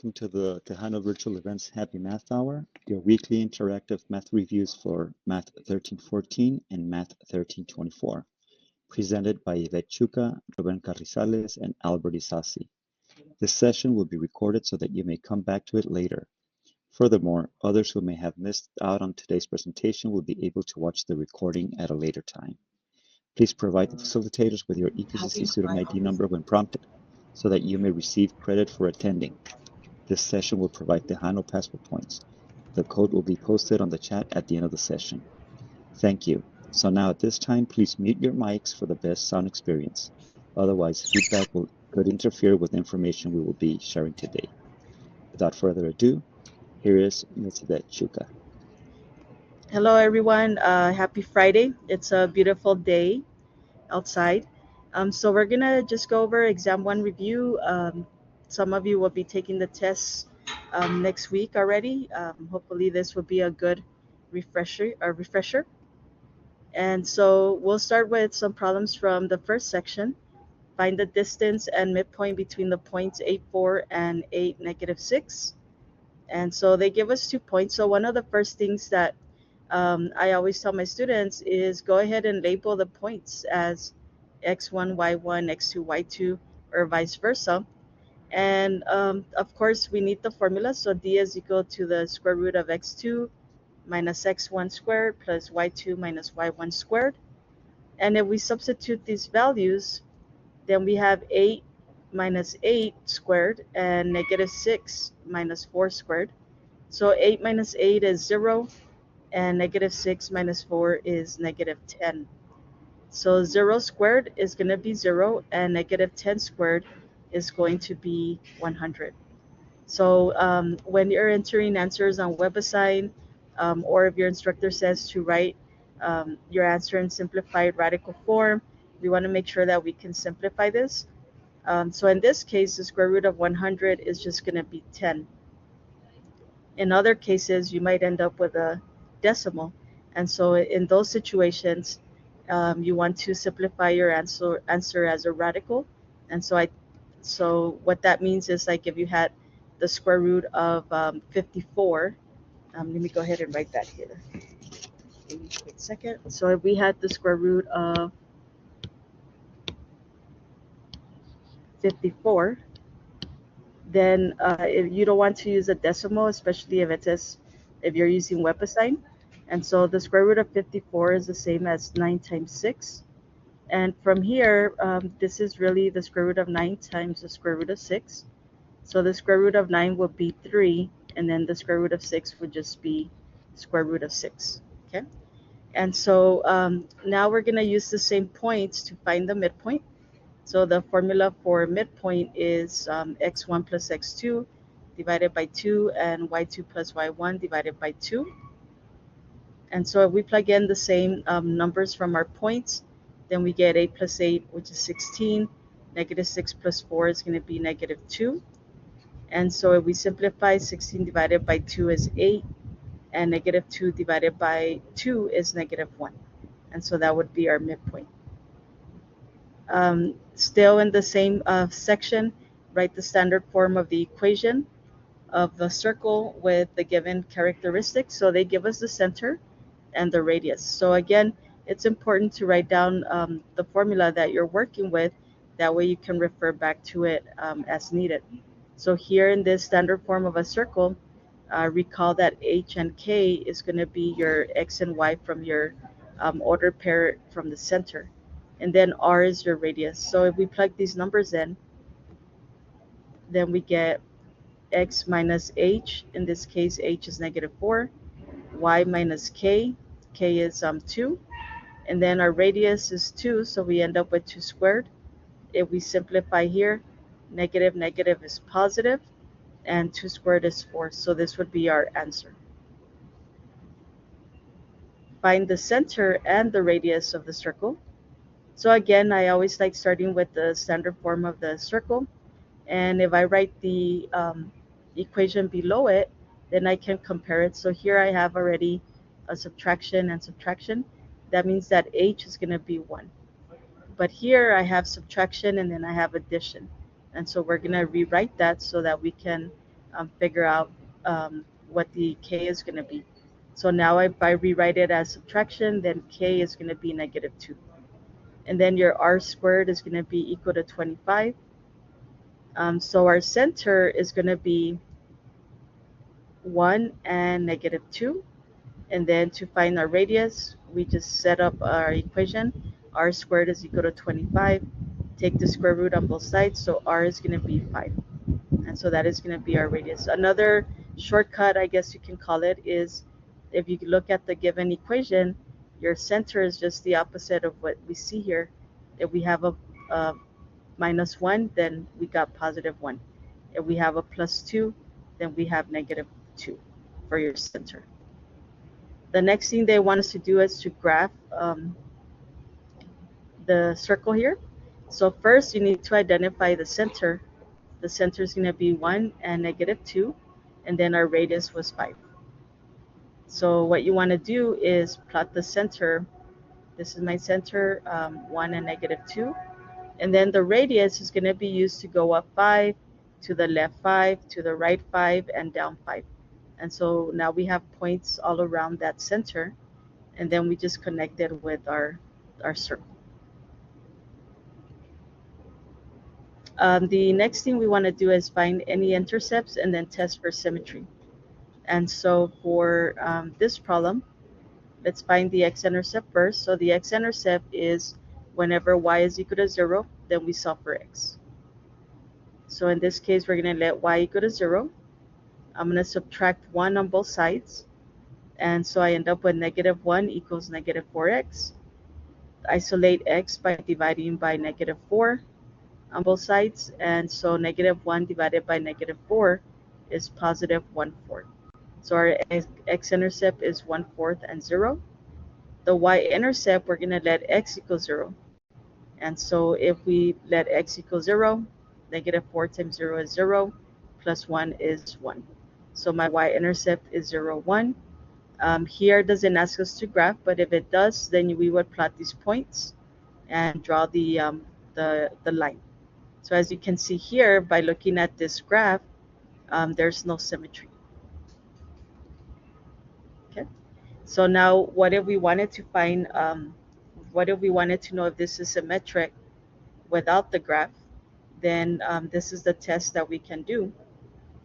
welcome to the Tejano Virtual Events Happy Math Hour, your weekly interactive math reviews for Math 1314 and Math 1324, presented by Yvette Chuca, Ruben Carrizales, and Albert Isasi. This session will be recorded so that you may come back to it later. Furthermore, others who may have missed out on today's presentation will be able to watch the recording at a later time. Please provide the facilitators with your EPCC student ID number when prompted so that you may receive credit for attending. This session will provide Tejano Passport points. The code will be posted on the chat at the end of the session. Thank you. So now at this time, please mute your mics for the best sound experience. Otherwise, feedback could interfere with the information we will be sharing today. Without further ado, here is Ms. Yvette Chuca. Hello, everyone. Happy Friday. It's a beautiful day outside. So we're going to just go over exam one review. Some of you will be taking the tests next week already. Hopefully this will be a good refresher. And so we'll start with some problems from the first section. Find the distance and midpoint between the points 8, 4 and 8, -6. And so they give us 2 points. So one of the first things that I always tell my students is go ahead and label the points as x1, y1, x2, y2, or vice versa. And of course, we need the formula. So d is equal to the square root of x2 minus x1 squared plus y2 minus y1 squared. And if we substitute these values, then we have 8 minus 8 squared and -6 minus 4 squared. So 8 minus 8 is 0, and -6 minus 4 is -10. So 0 squared is going to be 0, and -10 squared is going to be 100. So when you're entering answers on WebAssign, or if your instructor says to write your answer in simplified radical form, we want to make sure that we can simplify this. So in this case, the square root of 100 is just going to be 10. In other cases, you might end up with a decimal. And so in those situations, you want to simplify your answer as a radical. And so what that means is, like, if you had the square root of 54, let me go ahead and write that here. Give me a quick second. So if we had the square root of 54, then if you don't want to use a decimal, especially if you're using WebAssign. And so the square root of 54 is the same as 9 times 6. And from here, this is really the square root of 9 times the square root of 6. So the square root of 9 would be 3, and then the square root of 6 would just be square root of 6. Okay. And so now we're going to use the same points to find the midpoint. So the formula for midpoint is x1 plus x2 divided by 2 and y2 plus y1 divided by 2. And so if we plug in the same numbers from our points, then we get 8 plus 8, which is 16. -6 plus 4 is going to be -2. And so if we simplify, 16 divided by 2 is 8, and -2 divided by 2 is -1. And so that would be our midpoint. Still in the same section, write the standard form of the equation of the circle with the given characteristics. So they give us the center and the radius. So again, it's important to write down the formula that you're working with. That way you can refer back to it as needed. So here in this standard form of a circle, recall that h and k is going to be your x and y from your ordered pair from the center. And then r is your radius. So if we plug these numbers in, then we get x minus h. In this case, h is -4. Y minus k. K is 2. And then our radius is 2, so we end up with 2 squared. If we simplify here, negative is positive, and 2 squared is 4. So this would be our answer. Find the center and the radius of the circle. So again, I always like starting with the standard form of the circle. And if I write the equation below it, then I can compare it. So here I have already a subtraction and subtraction. That means that h is going to be 1. But here I have subtraction and then I have addition. And so we're going to rewrite that so that we can figure out what the k is going to be. So now if I rewrite it as subtraction, then k is going to be -2. And then your r squared is going to be equal to 25. So our center is going to be 1 and -2. And then to find our radius, we just set up our equation. R squared is equal to 25. Take the square root on both sides, so r is going to be 5. And so that is going to be our radius. Another shortcut, I guess you can call it, is if you look at the given equation, your center is just the opposite of what we see here. If we have a -1, then we got +1. If we have a +2, then we have -2 for your center. The next thing they want us to do is to graph the circle here. So first you need to identify the center. The center is going to be 1 and -2, and then our radius was 5. So what you want to do is plot the center. This is my center, 1 and -2. And then the radius is going to be used to go up 5, to the left 5, to the right 5, and down 5. And so now we have points all around that center, and then we just connect it with our circle. The next thing we want to do is find any intercepts and then test for symmetry. And so for this problem, let's find the x-intercept first. So the x-intercept is whenever y is equal to 0, then we solve for x. So in this case, we're going to let y equal to 0. I'm going to subtract 1 on both sides. And so I end up with -1 equals -4x. Isolate x by dividing by -4 on both sides. And so -1 divided by -4 is +1/4. So our x-intercept is 1/4 and 0. The y-intercept, we're going to let x equal 0. And so if we let x equal 0, -4 times 0 is 0, plus 1 is 1. So my y-intercept is 0, 1. Here it doesn't ask us to graph, but if it does, then we would plot these points and draw the line. So as you can see here, by looking at this graph, there's no symmetry. Okay. So now, what if we wanted to find, what if we wanted to know if this is symmetric without the graph? Then this is the test that we can do.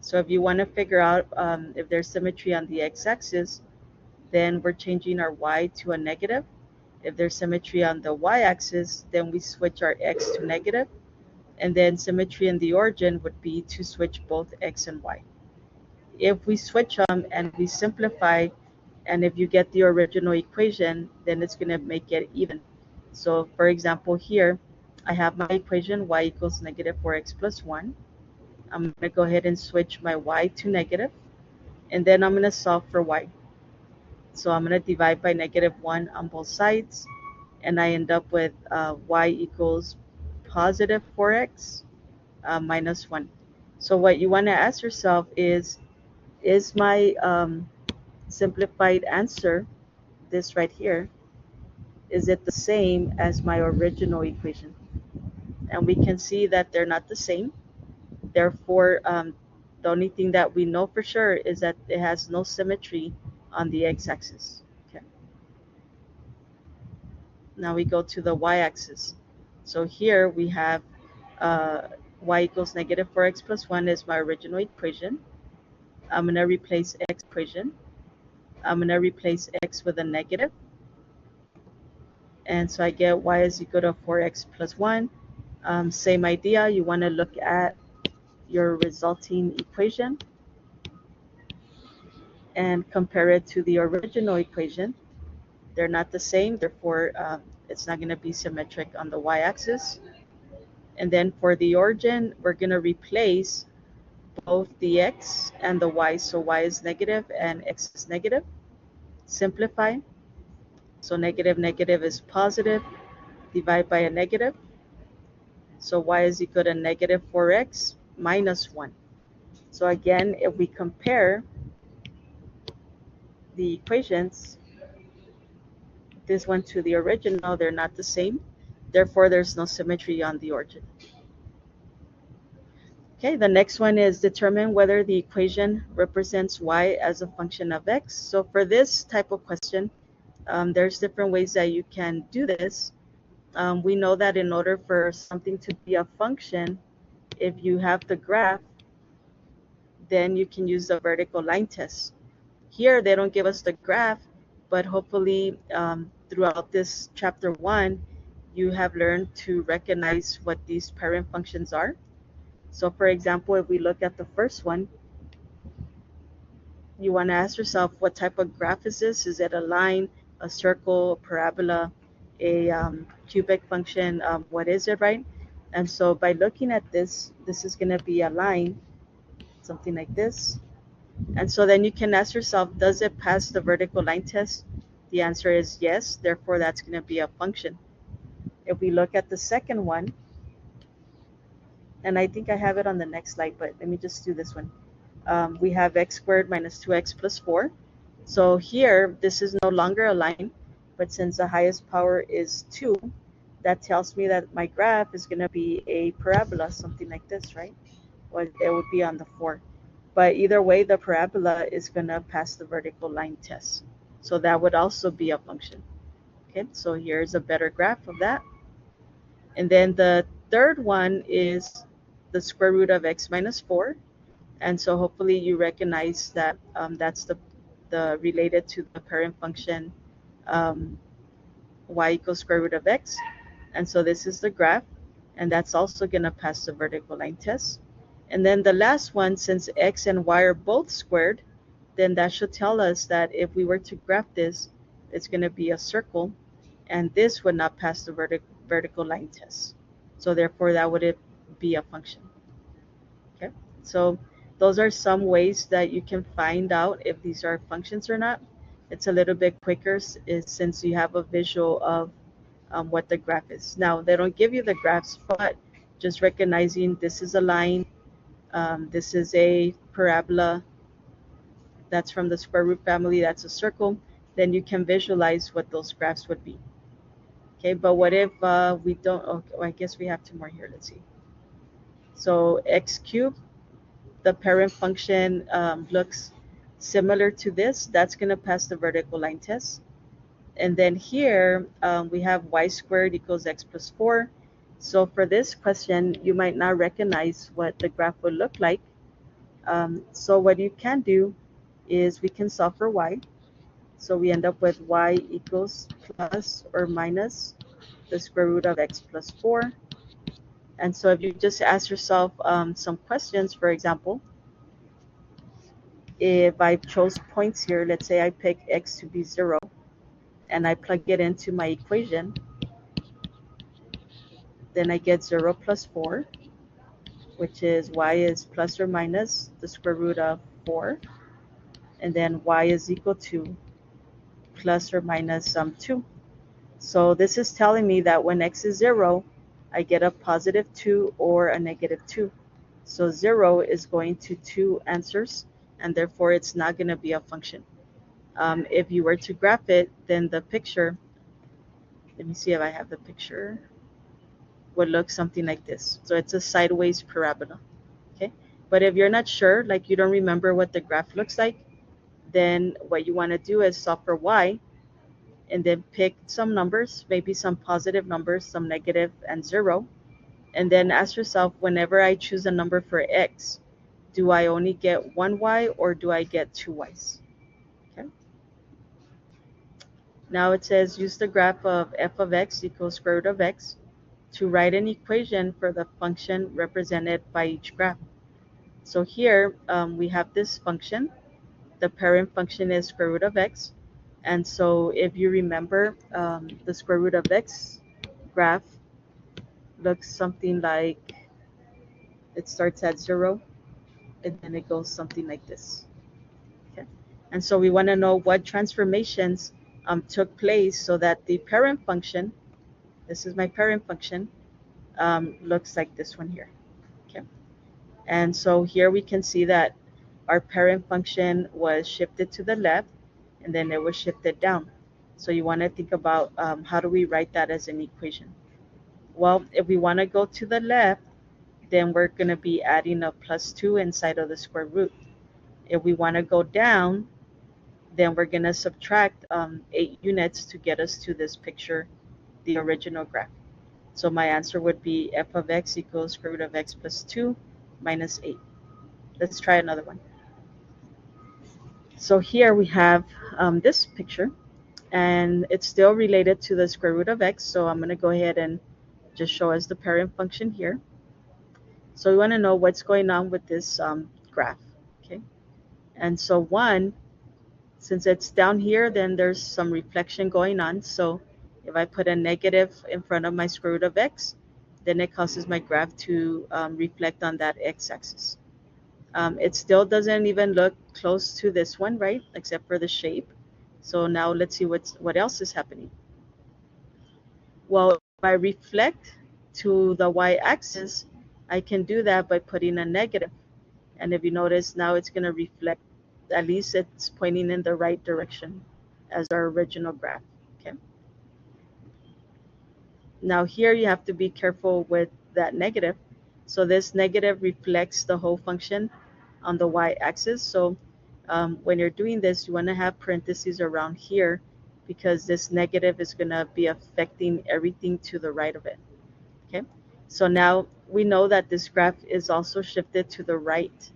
So if you want to figure out if there's symmetry on the x-axis, then we're changing our y to a negative. If there's symmetry on the y-axis, then we switch our x to negative. And then symmetry in the origin would be to switch both x and y. If we switch them and we simplify, and if you get the original equation, then it's going to make it even. So for example, here I have my equation y equals -4x plus 1. I'm going to go ahead and switch my y to negative, and then I'm going to solve for y. So I'm going to divide by -1 on both sides, and I end up with y equals +4x minus 1. So what you want to ask yourself is my simplified answer, this right here, is it the same as my original equation? And we can see that they're not the same. Therefore, the only thing that we know for sure is that it has no symmetry on the x-axis. Okay. Now we go to the y-axis. So here we have y equals -4x plus 1 is my original equation. I'm going to replace x equation. I'm going to replace x with a negative. And so I get y is equal to 4x plus 1. Same idea, you want to look at your resulting equation and compare it to the original equation. They're not the same, therefore it's not going to be symmetric on the y-axis. And then for the origin, we're going to replace both the x and the y. So y is negative and x is negative. Simplify. So negative is positive. Divide by a negative. So y is equal to -4x minus 1. So again, if we compare the equations, this one to the original, they're not the same. Therefore, there's no symmetry on the origin. Okay, the next one is determine whether the equation represents y as a function of x. So for this type of question, there's different ways that you can do this. We know that in order for something to be a function, if you have the graph, then you can use the vertical line test. Here, they don't give us the graph, but hopefully throughout this chapter 1, you have learned to recognize what these parent functions are. So for example, if we look at the first one, you want to ask yourself, what type of graph is this? Is it a line, a circle, a parabola, a cubic function? What is it, right? And so by looking at this is going to be a line, something like this. And so then you can ask yourself, does it pass the vertical line test? The answer is yes, therefore that's going to be a function. If we look at the second one, and I think I have it on the next slide, but let me just do this one. We have x squared minus 2x plus 4. So here, this is no longer a line, but since the highest power is 2, that tells me that my graph is going to be a parabola, something like this, right? Well, it would be on the 4. But either way, the parabola is going to pass the vertical line test. So that would also be a function. Okay, so here's a better graph of that. And then the third one is the square root of x minus 4. And so hopefully you recognize that that's the related to the parent function y equals square root of x. And so this is the graph, and that's also going to pass the vertical line test. And then the last one, since x and y are both squared, then that should tell us that if we were to graph this, it's going to be a circle, and this would not pass the vertical line test. So therefore, that would be a function. Okay, so those are some ways that you can find out if these are functions or not. It's a little bit quicker since you have a visual of what the graph is. Now, they don't give you the graphs, but just recognizing this is a line, this is a parabola, that's from the square root family, that's a circle, then you can visualize what those graphs would be. Okay, but what if we don't? Okay, I guess we have two more here. Let's see. So x cubed, the parent function looks similar to this. That's going to pass the vertical line test. And then here we have y squared equals x plus 4. So for this question, you might not recognize what the graph would look like. So what you can do is we can solve for y. So we end up with y equals plus or minus the square root of x plus 4. And so if you just ask yourself some questions, for example, if I chose points here, let's say I pick x to be 0, and I plug it into my equation, then I get 0 plus 4, which is y is plus or minus the square root of 4, and then y is equal to plus or minus 2. So this is telling me that when x is 0, I get a positive 2 or a negative 2. So 0 is going to 2 answers, and therefore it's not going to be a function. If you were to graph it, then the picture, let me see if I have the picture, would look something like this. So it's a sideways parabola. Okay, but if you're not sure, like you don't remember what the graph looks like, then what you want to do is solve for y, and then pick some numbers, maybe some positive numbers, some negative, and 0. And then ask yourself, whenever I choose a number for x, do I only get one y or do I get two y's? Okay. Now it says use the graph of f of x equals square root of x to write an equation for the function represented by each graph. So here we have this function. The parent function is square root of x. And so if you remember, the square root of x graph looks something like, it starts at 0, and then it goes something like this. Okay, and so we want to know what transformations took place so that the parent function, this is my parent function, looks like this one here. Okay, and so here we can see that our parent function was shifted to the left, and then it was shifted down. So you want to think about how do we write that as an equation? Well, if we want to go to the left, then we're going to be adding a +2 inside of the square root. If we want to go down, then we're going to subtract 8 units to get us to this picture, the original graph. So my answer would be f of x equals square root of x plus 2 minus 8. Let's try another one. So here we have this picture, and it's still related to the square root of x. So I'm going to go ahead and just show us the parent function here. So we want to know what's going on with this graph. Okay, and so 1, since it's down here, then there's some reflection going on. So if I put a negative in front of my square root of x, then it causes my graph to reflect on that x-axis. It still doesn't even look close to this one, right? Except for the shape. So now let's see what else is happening. Well, if I reflect to the y-axis, I can do that by putting a negative. And if you notice, now it's going to reflect, at least it's pointing in the right direction as our original graph. Okay. Now here you have to be careful with that negative. So this negative reflects the whole function on the y-axis. So when you're doing this, you want to have parentheses around here, because this negative is going to be affecting everything to the right of it. Okay, so now we know that this graph is also shifted to the right.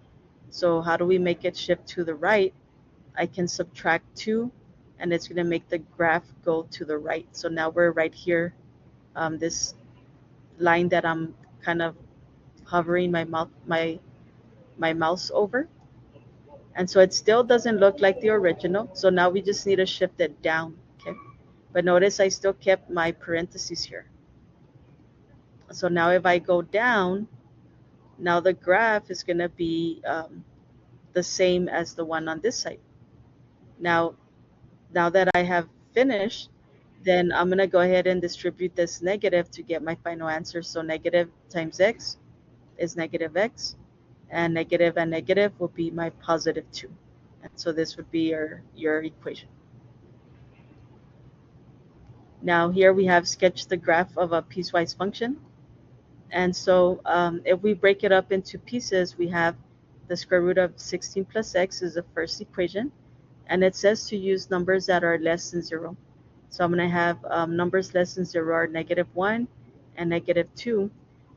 So how do we make it shift to the right? I can subtract 2, and it's going to make the graph go to the right. So now we're right here, this line that I'm kind of hovering my mouse over. And so it still doesn't look like the original. So now we just need to shift it down. Okay, but notice I still kept my parentheses here. So now if I go down, now the graph is going to be the same as the one on this side. Now that I have finished, then I'm going to go ahead and distribute this negative to get my final answer. So negative times x is negative x, and negative will be my positive 2. And so this would be your equation. Now here we have sketched the graph of a piecewise function. And so if we break it up into pieces, we have the square root of 16 plus x is the first equation. And it says to use numbers that are less than 0. So I'm going to have numbers less than 0 are -1 and -2.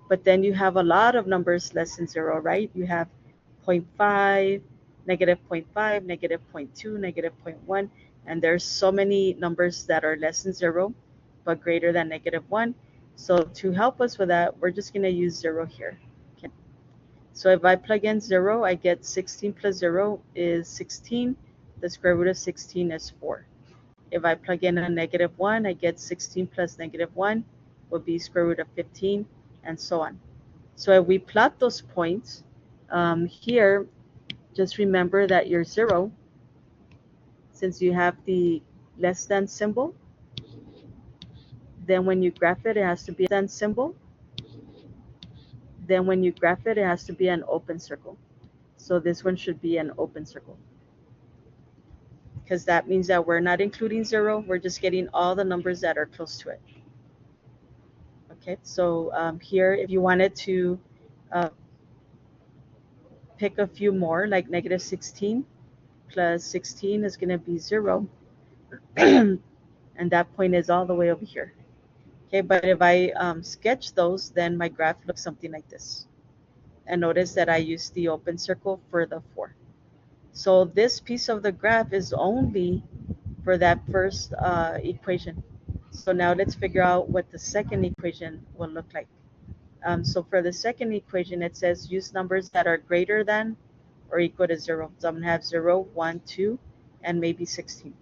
But then you have a lot of numbers less than 0, right? You have 0.5, -0.5, -0.2, -0.1. And there's so many numbers that are less than 0, but greater than -1. So to help us with that, we're just going to use 0 here. Okay. So if I plug in 0, I get 16 plus 0 is 16. The square root of 16 is 4. If I plug in a -1, I get 16 plus -1 will be square root of 15, and so on. So if we plot those points, here, just remember that your 0, since you have the less than symbol, then when you graph it, it has to be a less than symbol. Then when you graph it, it has to be an open circle. So this one should be an open circle, because that means that we're not including 0. We're just getting all the numbers that are close to it. Okay, so here, if you wanted to pick a few more, like -16 plus 16 is going to be 0. And that point is all the way over here. Okay, but if I sketch those, then my graph looks something like this. And notice that I used the open circle for the 4. So this piece of the graph is only for that first equation. So now let's figure out what the second equation will look like. So for the second equation, it says use numbers that are greater than or equal to 0. So I'm going to have 0, 1, 2, and maybe 16.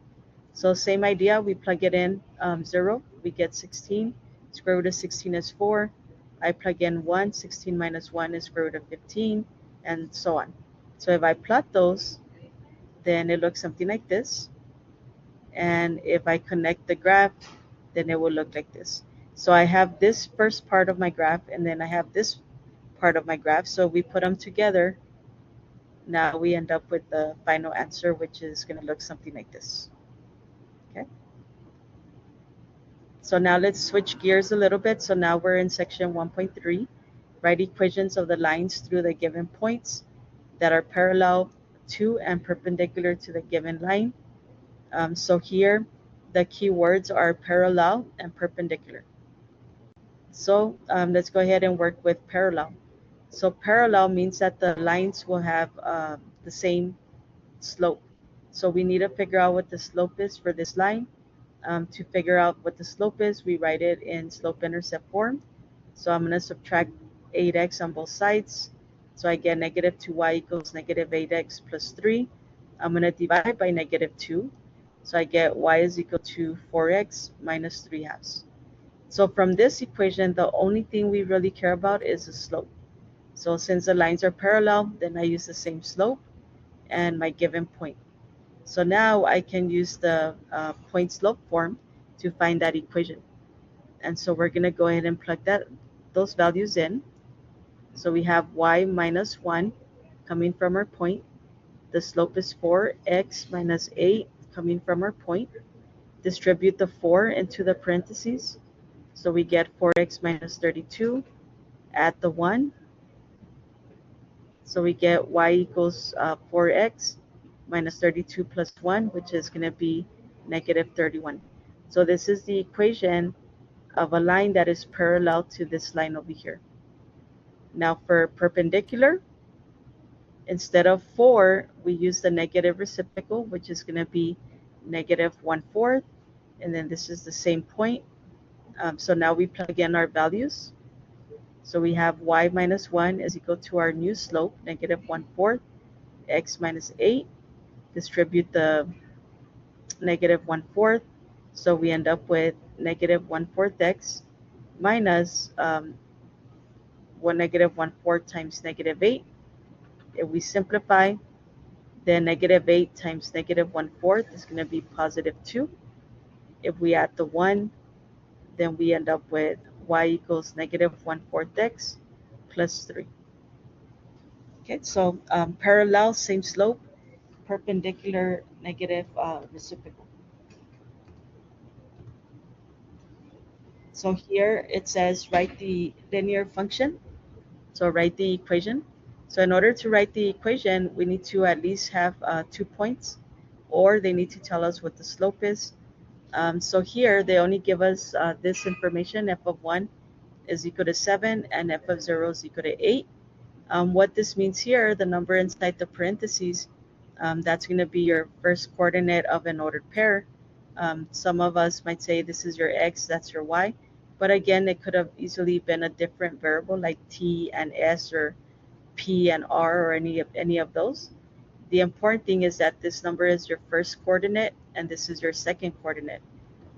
So same idea, we plug it in 0, we get 16. Square root of 16 is 4. I plug in 1, 16 minus 1 is square root of 15, and so on. So if I plot those, then it looks something like this. And if I connect the graph, then it will look like this. So I have this first part of my graph, and then I have this part of my graph. So we put them together. Now we end up with the final answer, which is going to look something like this. Okay. So now let's switch gears a little bit. So now we're in section 1.3. write equations of the lines through the given points that are parallel to and perpendicular to the given line. So here, the key words are parallel and perpendicular. So let's go ahead and work with parallel. So parallel means that the lines will have the same slope. So we need to figure out what the slope is for this line. To figure out what the slope is, we write it in slope-intercept form. So I'm going to subtract 8x on both sides. So I get negative 2y equals negative 8x plus 3. I'm going to divide by negative 2. So I get y is equal to 4x minus 3 halves. So from this equation, the only thing we really care about is the slope. So since the lines are parallel, then I use the same slope and my given point. So now I can use the point slope form to find that equation. And so we're going to go ahead and plug those values in. So we have y minus 1 coming from our point. The slope is 4x minus 8 coming from our point. Distribute the 4 into the parentheses. So we get 4x minus 32. Add the 1. So we get y equals 4x minus 32 plus 1, which is going to be negative 31. So this is the equation of a line that is parallel to this line over here. Now for perpendicular, instead of 4, we use the negative reciprocal, which is going to be negative 1/4. And then this is the same point. So now we plug in our values. So we have y minus 1 is equal to our new slope, negative 1/4, x minus 8. Distribute the negative 1/4. So we end up with negative 1/4 x minus negative 1/4 times negative 8. If we simplify, then negative 8 times negative 1/4 is going to be positive 2. If we add the 1, then we end up with y equals negative 1/4 x plus 3. Okay, so parallel, same slope, perpendicular, negative reciprocal. So here it says write the linear function. So write the equation. So in order to write the equation, we need to at least have 2 points, or they need to tell us what the slope is. So here they only give us this information: f of 1 is equal to 7 and f of 0 is equal to 8. What this means here, the number inside the parentheses, that's going to be your first coordinate of an ordered pair. Some of us might say this is your x, that's your y. But again, it could have easily been a different variable like t and s or p and r or any of those. The important thing is that this number is your first coordinate and this is your second coordinate.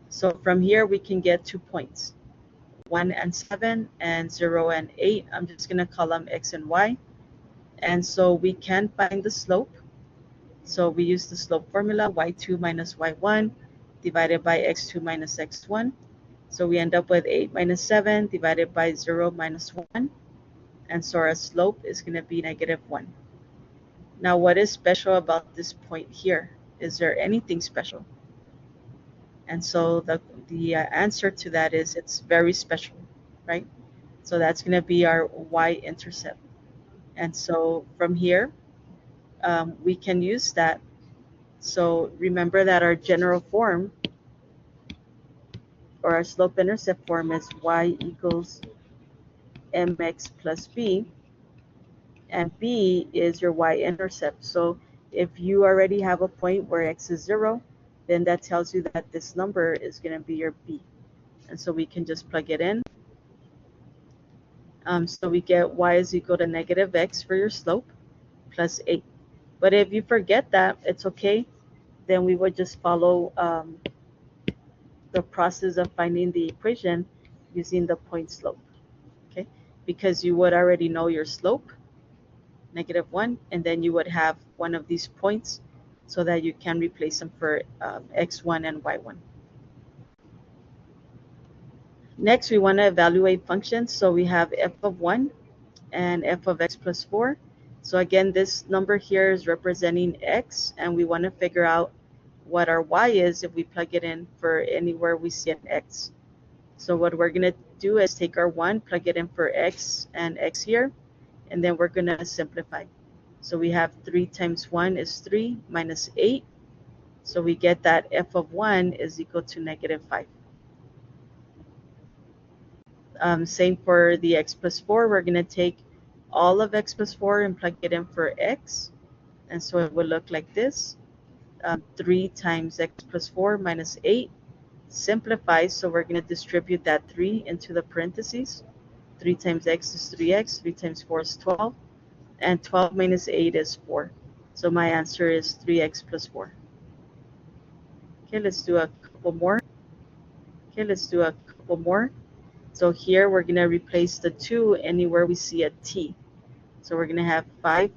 So from here we can get 2 points, 1 and 7 and 0 and 8. I'm just going to call them x and y. And so we can find the slope. So we use the slope formula, y2 minus y1 divided by x2 minus x1. So we end up with 8 minus 7 divided by 0 minus 1. And so our slope is going to be negative 1. Now, what is special about this point here? Is there anything special? And so the answer to that is it's very special, right? So that's going to be our y-intercept. And so from here, we can use that. So remember that our general form or our slope-intercept form is y equals mx plus b, and b is your y-intercept. So if you already have a point where x is 0, then that tells you that this number is going to be your b. And so we can just plug it in. So we get y is equal to negative x for your slope plus 8. But if you forget that, it's okay. Then we would just follow the process of finding the equation using the point slope, okay? Because you would already know your slope, negative 1, and then you would have one of these points so that you can replace them for x1 and y1. Next, we want to evaluate functions. So we have f of 1 and f of x plus 4. So again, this number here is representing x, and we want to figure out what our y is if we plug it in for anywhere we see an x. So what we're going to do is take our 1, plug it in for x and x here, and then we're going to simplify. So we have 3 times 1 is 3 minus 8. So we get that f of 1 is equal to negative 5. Same for the x plus 4. We're going to take all of x plus 4 and plug it in for x. And so it will look like this. 3 times x plus 4 minus 8 simplifies. So we're going to distribute that 3 into the parentheses. 3 times x is 3x. 3 times 4 is 12. And 12 minus 8 is 4. So my answer is 3x plus 4. Okay, let's do a couple more. So here we're going to replace the 2 anywhere we see a t. So we're going to have 5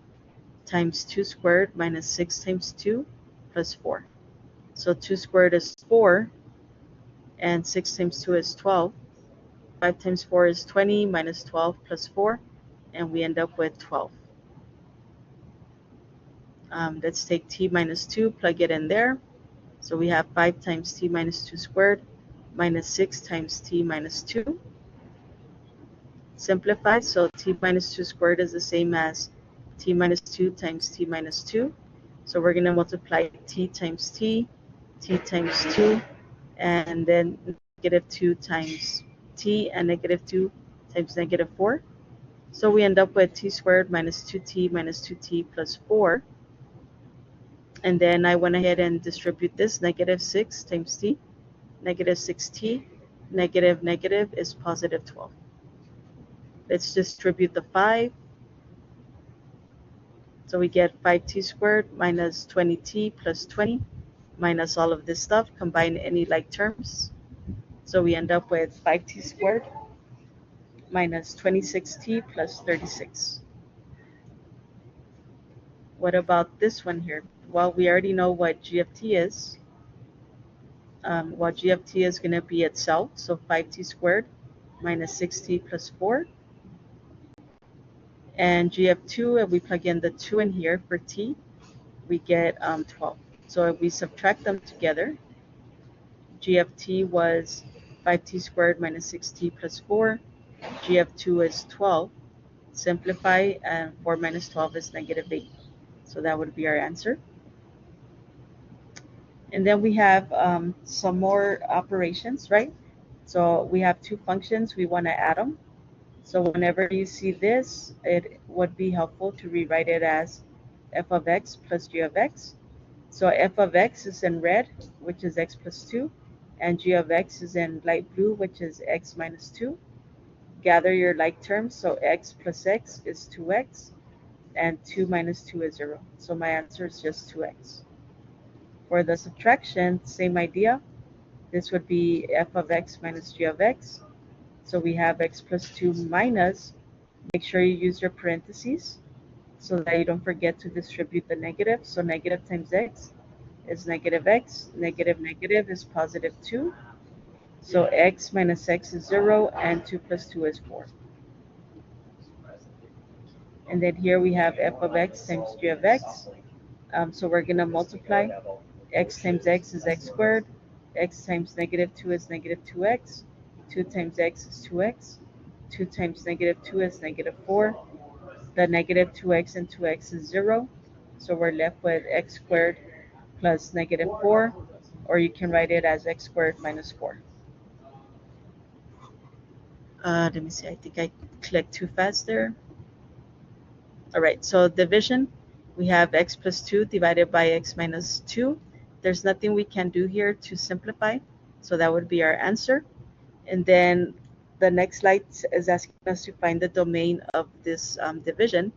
times 2 squared minus 6 times 2 plus 4. So 2 squared is 4, and 6 times 2 is 12. 5 times 4 is 20 minus 12 plus 4, and we end up with 12. Let's take t minus 2, plug it in there. So we have 5 times t minus 2 squared minus 6 times t minus 2. Simplify, so t minus 2 squared is the same as t minus 2 times t minus 2. So we're going to multiply t times t times 2, and then negative 2 times t, and negative 2 times negative 4. So we end up with t squared minus 2t minus 2t plus 4. And then I went ahead and distribute this. Negative 6 times t, negative 6t, negative is positive 12. Let's distribute the 5. So we get 5t squared minus 20t plus 20 minus all of this stuff. Combine any like terms. So we end up with 5t squared minus 26t plus 36. What about this one here? Well, we already know what g of t is. Well, g of t is going to be itself. So 5t squared minus 6t plus 4. And g of 2, if we plug in the 2 in here for t, we get 12. So if we subtract them together, g of t was 5t squared minus 6t plus 4. G of 2 is 12. Simplify, and 4 minus 12 is negative 8. So that would be our answer. And then we have some more operations, right? So we have 2 functions. We want to add them. So whenever you see this, it would be helpful to rewrite it as f of x plus g of x. So f of x is in red, which is x plus 2, and g of x is in light blue, which is x minus 2. Gather your like terms. So x plus x is 2x, and 2 minus 2 is 0. So my answer is just 2x. For the subtraction, same idea. This would be f of x minus g of x. So we have x plus 2 minus, make sure you use your parentheses so that you don't forget to distribute the negative. So negative times x is negative x. Negative is positive 2. So x minus x is 0, and 2 plus 2 is 4. And then here we have f of x times g of x. So we're going to multiply. X times x is x squared. X times negative 2 is negative 2x. 2 times x is 2x. 2 times negative 2 is negative 4. The negative 2x and 2x is 0. So we're left with x squared plus negative 4. Or you can write it as x squared minus 4. Let me see. I think I clicked too fast there. All right, so division, we have x plus 2 divided by x minus 2. There's nothing we can do here to simplify, so that would be our answer. And then the next slide is asking us to find the domain of this division.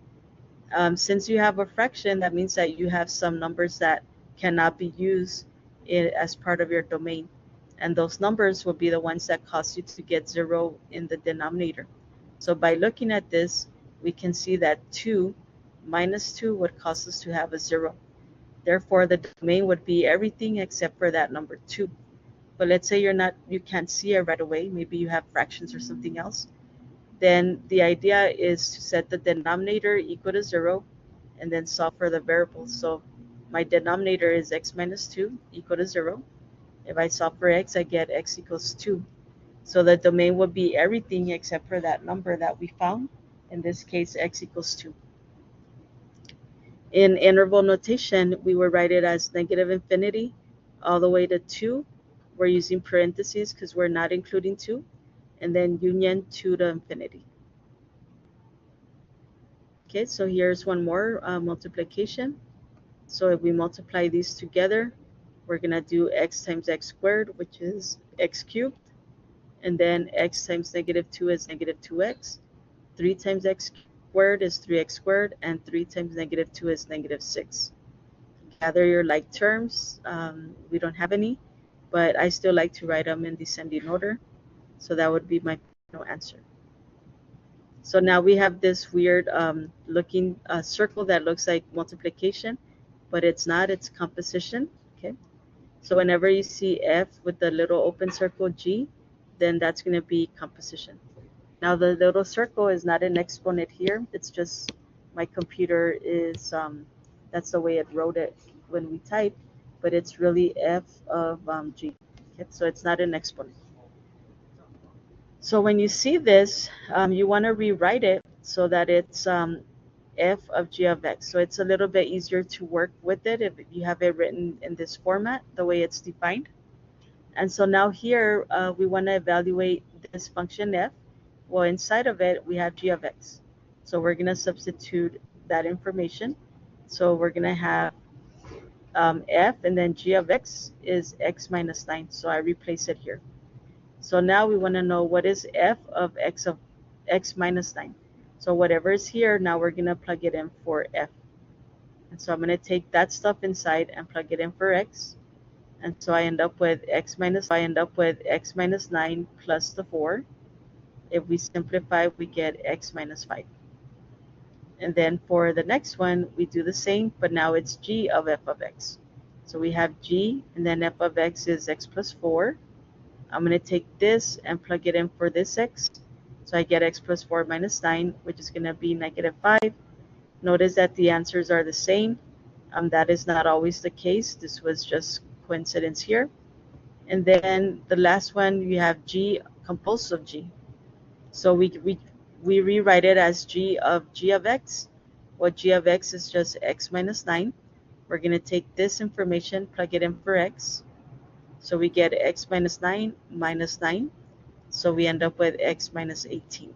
Since you have a fraction, that means that you have some numbers that cannot be used as part of your domain. And those numbers will be the ones that cause you to get 0 in the denominator. So by looking at this, we can see that 2 minus 2 would cause us to have a 0. Therefore, the domain would be everything except for that number 2. But let's say you can't see it right away. Maybe you have fractions or something else. Then the idea is to set the denominator equal to 0 and then solve for the variables. So my denominator is x minus 2 equal to 0. If I solve for x, I get x equals 2. So the domain would be everything except for that number that we found. In this case, x equals 2. In interval notation, we would write it as negative infinity all the way to 2. We're using parentheses because we're not including 2. And then union 2 to infinity. Okay, so here's one more multiplication. So if we multiply these together, we're going to do x times x squared, which is x cubed. And then x times negative 2 is negative 2x. 3 times x squared is 3x squared. And 3 times negative 2 is negative 6. Gather your like terms. We don't have any, but I still like to write them in descending order. So that would be my final answer. So now we have this weird looking circle that looks like multiplication, but it's not, it's composition. Okay. So whenever you see F with the little open circle G, then that's going to be composition. Now the little circle is not an exponent here. It's just my computer is, that's the way it wrote it when we type, but it's really F of G. Okay, so it's not an exponent. So when you see this, you want to rewrite it so that it's F of G of X. So it's a little bit easier to work with it if you have it written in this format, the way it's defined. And so now here, we want to evaluate this function F. Well, inside of it, we have G of X. So we're going to substitute that information. So we're going to have F, and then G of X is X minus 9. So I replace it here. So now we want to know what is F of X minus 9. So whatever is here, now we're going to plug it in for F. And so I'm going to take that stuff inside and plug it in for X. And so I end up with X minus 9 plus the 4. If we simplify, we get X minus 5. And then for the next one, we do the same, but now it's G of F of X. So we have G, and then F of X is X plus 4. I'm going to take this and plug it in for this X. So I get X plus 4 minus 9, which is going to be negative 5. Notice that the answers are the same. That is not always the case. This was just coincidence here. And then the last one, you have G composed of G. So we rewrite it as G of X. Well, G of X is just X minus 9. We're going to take this information, plug it in for X. So we get X minus 9 minus 9. So we end up with X minus 18.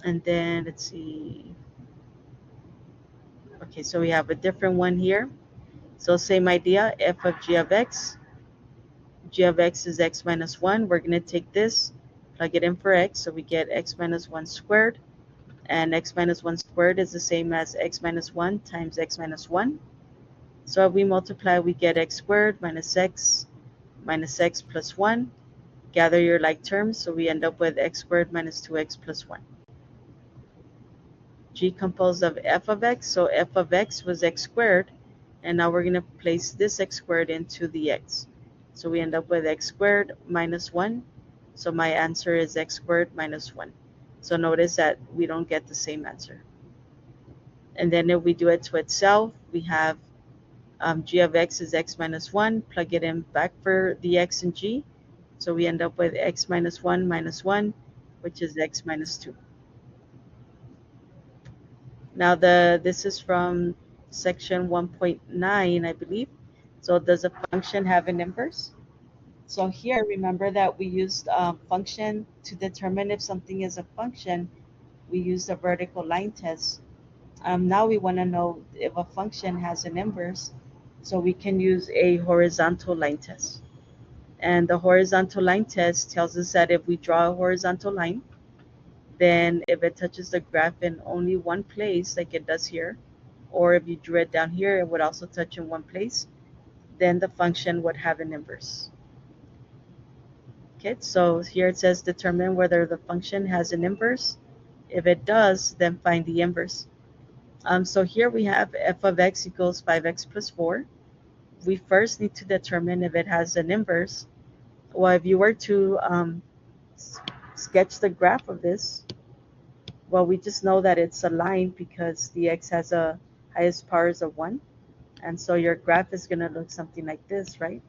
And then let's see. Okay, so we have a different one here. So same idea, F of G of X. G of X is X minus 1. We're going to take this, plug it in for X. So we get X minus 1 squared. And X minus 1 squared is the same as X minus 1 times X minus 1. So if we multiply, we get X squared minus X plus 1. Gather your like terms, so we end up with X squared minus 2X plus 1. G composed of F of X, so F of X was X squared, and now we're going to place this X squared into the X. So we end up with X squared minus 1, so my answer is X squared minus 1. So notice that we don't get the same answer. And then if we do it to itself, we have G of X is X minus 1, plug it in back for the X and G. So we end up with X minus 1 minus 1, which is X minus 2. Now this is from section 1.9, I believe. So does a function have an inverse? So here, remember that we used function to determine if something is a function. We used a vertical line test. Now we want to know if a function has an inverse. So we can use a horizontal line test. And the horizontal line test tells us that if we draw a horizontal line, then if it touches the graph in only one place, like it does here, or if you drew it down here, it would also touch in one place, then the function would have an inverse. Okay, so here it says determine whether the function has an inverse. If it does, then find the inverse. So here we have f of x equals 5x plus 4. We first need to determine if it has an inverse. Well, if you were to sketch the graph of this, well, we just know that it's a line because the x has a highest powers of 1. And so your graph is going to look something like this, right?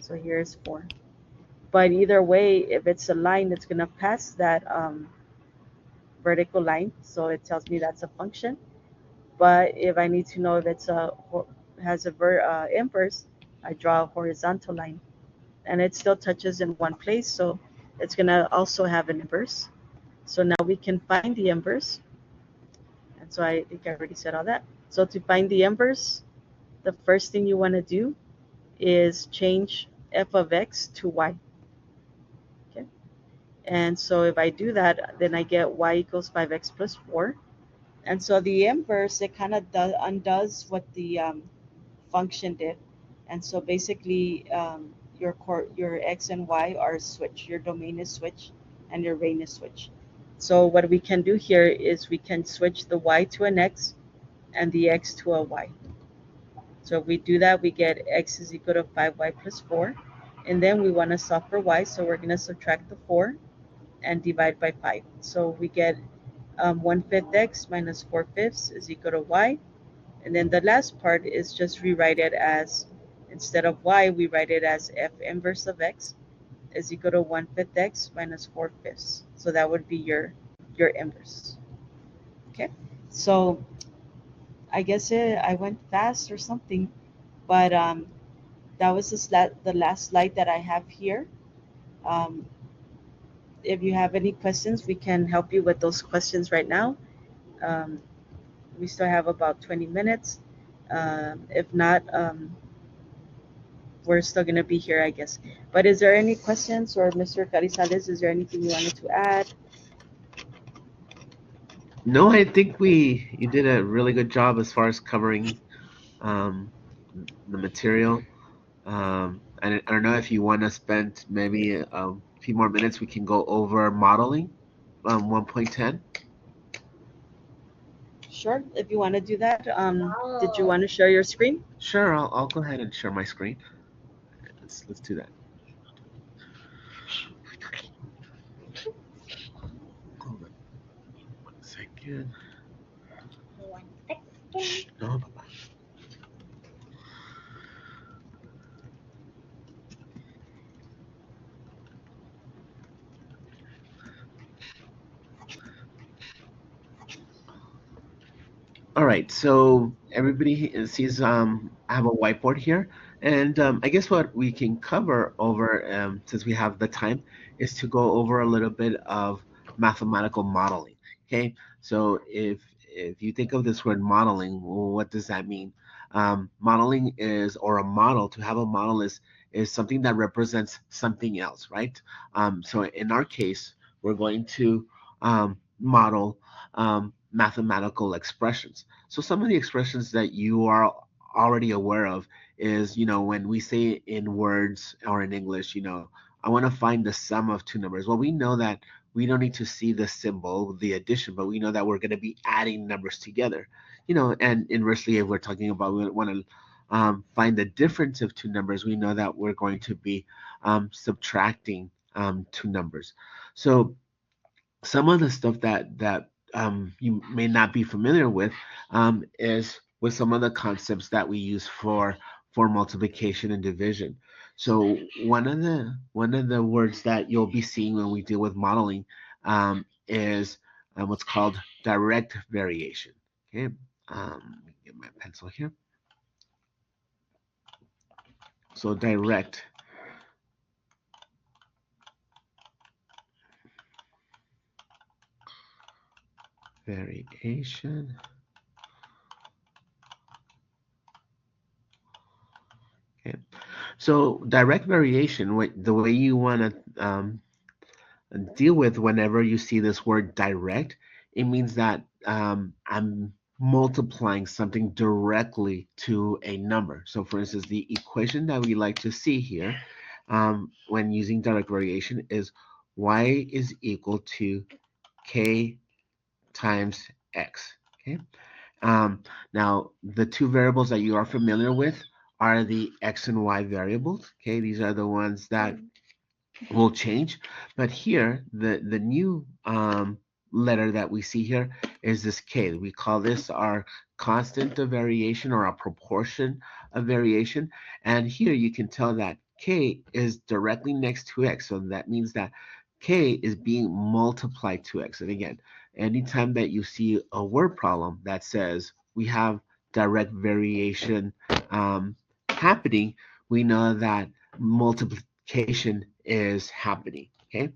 So here's 4. But either way, if it's a line, it's going to pass that vertical line. So it tells me that's a function. But if I need to know if it's has a inverse, I draw a horizontal line. And it still touches in one place. So it's going to also have an inverse. So now we can find the inverse. And so I think I already said all that. So to find the inverse, the first thing you want to do is change f of x to y. Okay. And so if I do that, then I get y equals 5x plus 4. And so the inverse, it kind of undoes what the function did. And so basically, your x and y are switched. Your domain is switched, and your range is switched. So what we can do here is we can switch the y to an x and the x to a y. So if we do that, we get x is equal to 5y plus 4. And then we want to solve for y, so we're going to subtract the 4 and divide by 5. So we get 1/5 x minus 4/5 is equal to y. And then the last part is just rewrite it as, instead of y, we write it as f inverse of x is equal to 1/5 x minus 4/5. So that would be your inverse. Okay, so I guess I went fast or something, but that was the last slide that I have here. If you have any questions, we can help you with those questions right now. We still have about 20 minutes. If not, we're still going to be here, I guess. But is there any questions, or Mr. Carizales, is there anything you wanted to add? No, I think you did a really good job as far as covering the material. And I don't know if you want to spend maybe a few more minutes. We can go over modeling 1.10. Sure, if you want to do that. Did you want to share your screen? Sure, I'll go ahead and share my screen. Let's do that. Hold on 1 second. No, Papa. All right, so everybody sees I have a whiteboard here, and I guess what we can cover over, since we have the time, is to go over a little bit of mathematical modeling. Okay, so if you think of this word modeling, well, what does that mean? Modeling is, or a model, to have a model is something that represents something else, right? So in our case, we're going to model mathematical expressions. So some of the expressions that you are already aware of is, when we say in words or in English, I want to find the sum of two numbers. Well, we know that we don't need to see the symbol, the addition, but we know that we're going to be adding numbers together. And inversely, if we're talking about, we want to find the difference of two numbers, we know that we're going to be subtracting two numbers. So some of the stuff that you may not be familiar with is with some of the concepts that we use for multiplication and division. So one of the words that you'll be seeing when we deal with modeling is what's called direct variation. Okay, let me get my pencil here. So direct variation. Okay, so direct variation, the way you want to deal with whenever you see this word direct, it means that I'm multiplying something directly to a number. So for instance, the equation that we like to see here when using direct variation is y is equal to k times x. Okay. Now, the two variables that you are familiar with are the x and y variables. Okay, these are the ones that will change. But here, the new letter that we see here is this k. We call this our constant of variation, or a proportion of variation. And here you can tell that k is directly next to x. So that means that k is being multiplied to x. And again, anytime that you see a word problem that says we have direct variation happening, we know that multiplication is happening. Okay,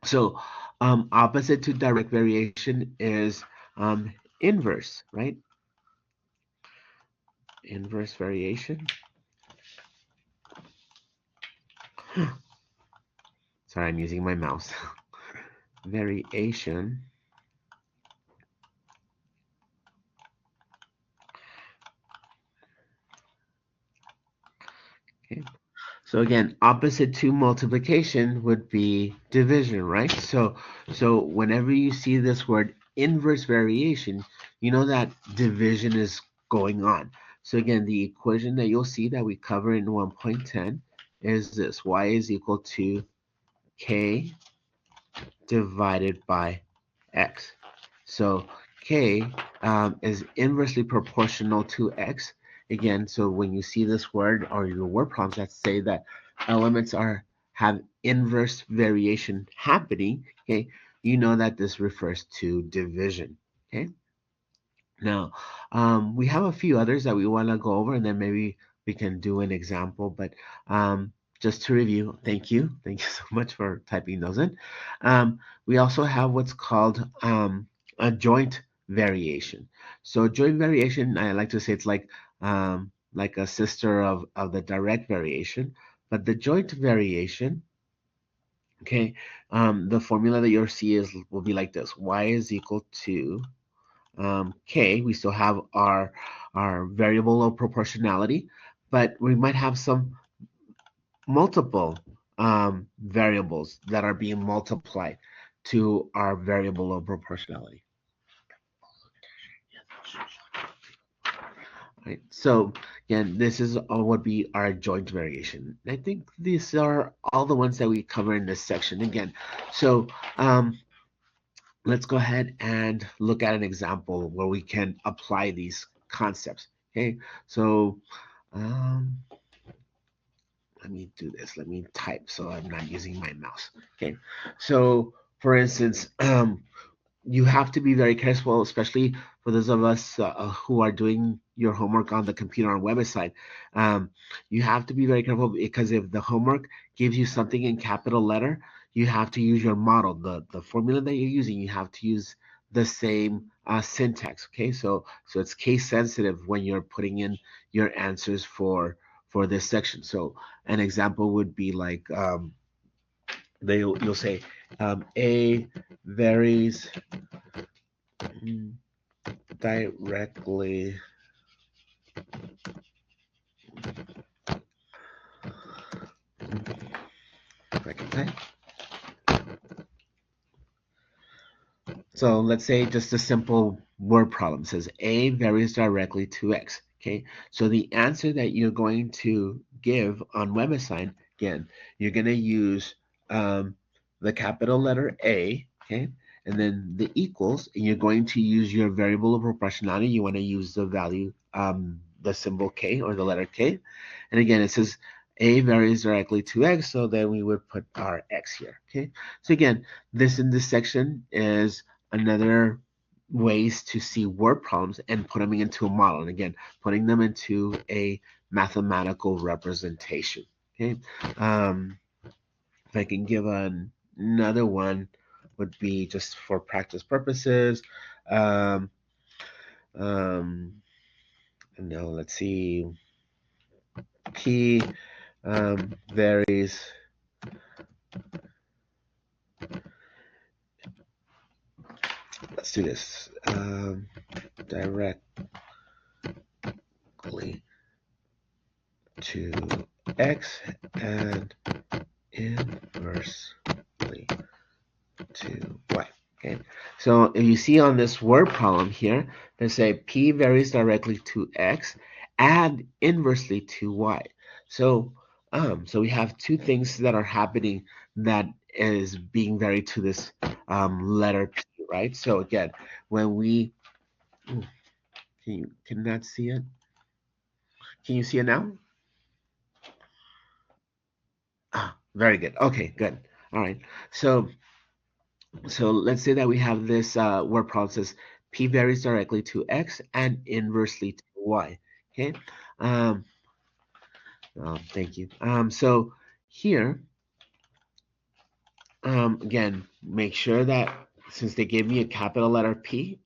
so opposite to direct variation is inverse, right? Inverse variation. Sorry, I'm using my mouse. Variation. Okay. So again, opposite to multiplication would be division, right? So whenever you see this word inverse variation, you know that division is going on. So again, the equation that you'll see that we cover in 1.10 is this: y is equal to k divided by x. So k is inversely proportional to x. Again, so when you see this word or your word prompts that say that elements have inverse variation happening, okay, you know that this refers to division. Okay. Now, we have a few others that we want to go over, and then maybe we can do an example. But just to review, thank you. Thank you so much for typing those in. We also have what's called a joint variation. So joint variation, I like to say it's like a sister of the direct variation. But the joint variation, okay, the formula that you'll see will be like this: y is equal to k. We still have our variable of proportionality, but we might have some multiple variables that are being multiplied to our variable of proportionality. Right. So again, this is would be our joint variation. I think these are all the ones that we cover in this section. Again, so let's go ahead and look at an example where we can apply these concepts. Okay, so um, let me do this. Let me type so I'm not using my mouse. Okay, so for instance, you have to be very careful, especially for those of us who are doing your homework on the computer on website. You have to be very careful because if the homework gives you something in capital letter, you have to use your model. The formula that you're using, you have to use the same syntax. Okay, so it's case sensitive when you're putting in your answers for this section. So an example would be like you'll say A varies directly if I can type. So let's say just a simple word problem says A varies directly to X. Okay, so the answer that you're going to give on WebAssign, again, you're going to use the capital letter A, okay, and then the equals, and you're going to use your variable of proportionality. You want to use the value, the symbol K or the letter K. And again, it says A varies directly to X, so then we would put our X here, okay? So again, this in this section is another ways to see word problems and put them into a model. And again, putting them into a mathematical representation. Okay. If I can give another one, would be just for practice purposes. Um, now let's see. P varies let's do this directly to X and inversely to Y. Okay, so if you see on this word problem here, they say P varies directly to X and inversely to Y. So so we have two things that are happening that is being varied to this letter P, right? So again, when we can not see it? Can you see it now? Very good. Okay, good. All right. So let's say that we have this word problem says p varies directly to x and inversely to y. Okay. Um, thank you. So here, again, make sure that since they gave me a capital letter P,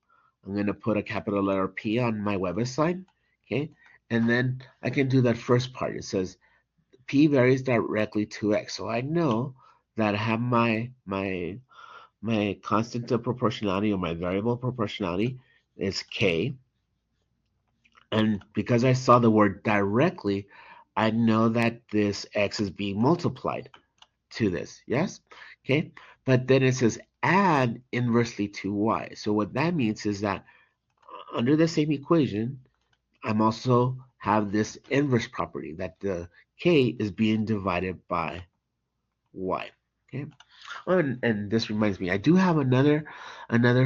I'm going to put a capital letter P on my WebAssign. Okay. And then I can do that first part. It says P varies directly to X. So I know that I have my constant of proportionality or my variable proportionality is K. And because I saw the word directly, I know that this X is being multiplied to this, yes? Okay, but then it says add inversely to y. So what that means is that under the same equation, I'm also have this inverse property that the k is being divided by y. Okay, oh, and this reminds me, I do have another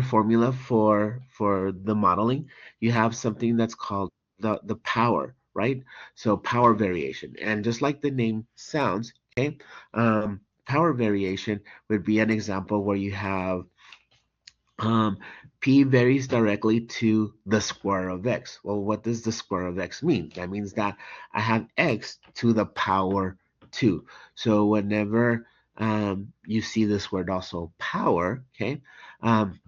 formula for the modeling. You have something that's called the power, right? So power variation, and just like the name sounds, okay, power variation would be an example where you have um, p varies directly to the square of x. Well, what does the square of x mean? That means that I have x to the power 2. So whenever you see this word also power, okay, um,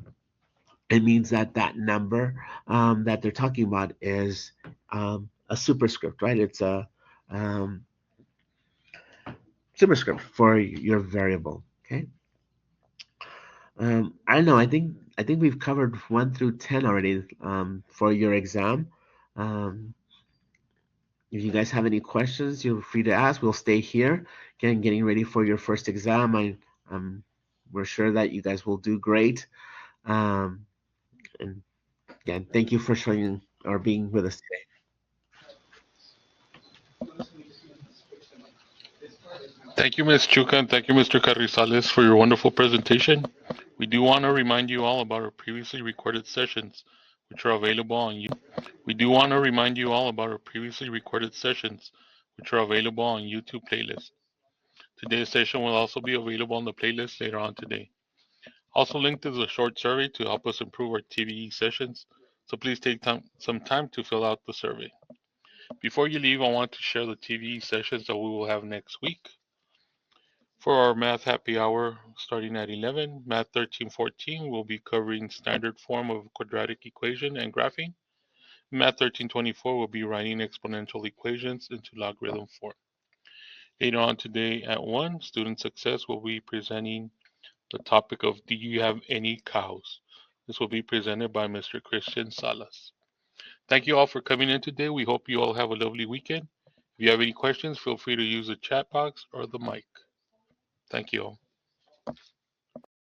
it means that that number that they're talking about is a superscript, right? It's a um, superscript for your variable, okay? I don't know. I think we've covered 1 through 10 already for your exam. Um, if you guys have any questions, you're free to ask. We'll stay here, again, getting ready for your first exam. Um, we're sure that you guys will do great. Um, and again, thank you for showing or being with us today. Thank you, Ms. Chuka, and thank you, Mr. Carrizales, for your wonderful presentation. We do want to remind you all about our previously recorded sessions, which are available on We do want to remind you all about our previously recorded sessions, which are available on YouTube playlist. Today's session will also be available on the playlist later on today. Also linked is a short survey to help us improve our TVE sessions, so please take some time to fill out the survey. Before you leave, I want to share the TVE sessions that we will have next week. For our math happy hour starting at 11, Math 1314 will be covering standard form of quadratic equation and graphing. Math 1324 will be writing exponential equations into logarithm form. Later on today at 1, student success will be presenting the topic of do you have any cows? This will be presented by Mr. Christian Salas. Thank you all for coming in today. We hope you all have a lovely weekend. If you have any questions, feel free to use the chat box or the mic. Thank you all.